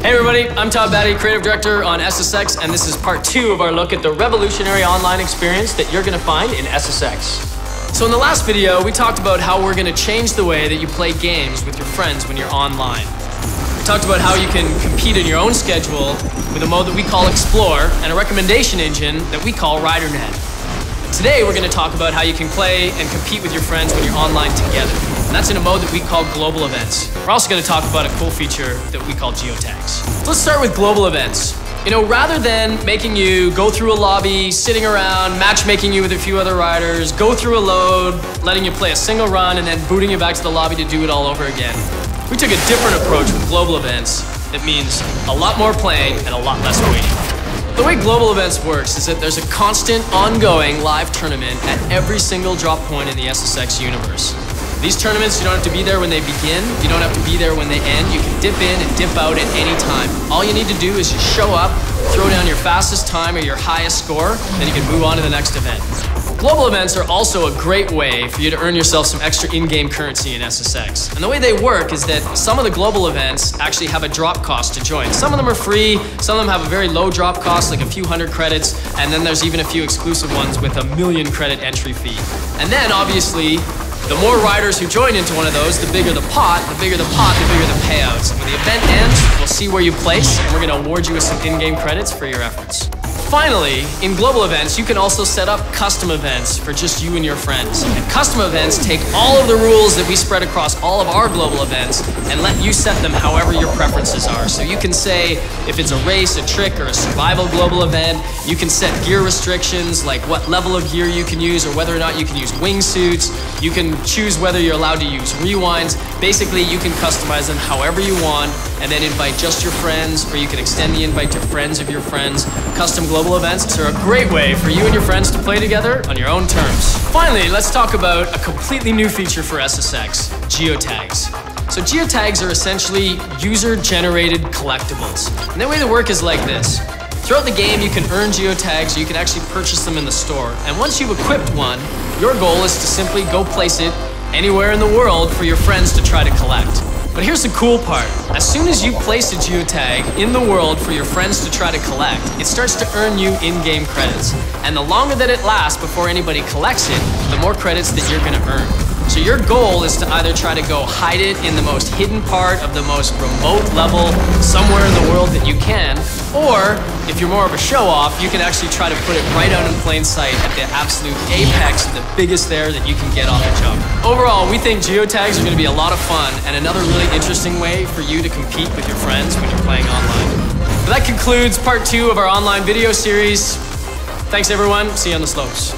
Hey everybody, I'm Todd Batty, Creative Director on SSX, and this is part 2 of our look at the revolutionary online experience that you're gonna find in SSX. So in the last video, we talked about how we're gonna change the way that you play games with your friends when you're online. We talked about how you can compete in your own schedule with a mode that we call Explore and a recommendation engine that we call RiderNet. Today, we're gonna talk about how you can play and compete with your friends when you're online together. And that's in a mode that we call Global Events. We're also gonna talk about a cool feature that we call Geo Tags. So let's start with Global Events. You know, rather than making you go through a lobby, sitting around, matchmaking you with a few other riders, go through a load, letting you play a single run, and then booting you back to the lobby to do it all over again, we took a different approach with Global Events. It means a lot more playing and a lot less waiting. The way Global Events works is that there's a constant, ongoing live tournament at every single drop point in the SSX universe. These tournaments, you don't have to be there when they begin, you don't have to be there when they end, you can dip in and dip out at any time. All you need to do is just show up, throw down your fastest time or your highest score, then you can move on to the next event. Global events are also a great way for you to earn yourself some extra in-game currency in SSX. And the way they work is that some of the global events actually have a drop cost to join. Some of them are free, some of them have a very low drop cost, like a few hundred credits, and then there's even a few exclusive ones with a 1,000,000 credit entry fee. And then, obviously, the more riders who join into one of those, the bigger the pot, the bigger the payouts. And when the event ends, we'll see where you place, and we're gonna award you with some in-game credits for your efforts. Finally, in global events, you can also set up custom events for just you and your friends. And custom events take all of the rules that we spread across all of our global events and let you set them however your preferences are. So you can say if it's a race, a trick, or a survival global event, you can set gear restrictions like what level of gear you can use or whether or not you can use wingsuits. You can choose whether you're allowed to use rewinds. Basically, you can customize them however you want and then invite just your friends, or you can extend the invite to friends of your friends. Custom global events are a great way for you and your friends to play together on your own terms. Finally, let's talk about a completely new feature for SSX, Geo Tags. So Geo Tags are essentially user-generated collectibles. And the way they work is like this. Throughout the game, you can earn Geo Tags, or you can actually purchase them in the store. And once you've equipped one, your goal is to simply go place it anywhere in the world for your friends to try to collect. But here's the cool part. As soon as you place a geotag in the world for your friends to try to collect, it starts to earn you in-game credits. And the longer that it lasts before anybody collects it, the more credits that you're gonna earn. So your goal is to either try to go hide it in the most hidden part of the most remote level somewhere in the world that you can, or if you're more of a show-off, you can actually try to put it right out in plain sight at the absolute apex, the biggest there that you can get off the jump. Overall, we think geotags are going to be a lot of fun and another really interesting way for you to compete with your friends when you're playing online. So that concludes part 2 of our online video series. Thanks everyone, see you on the slopes.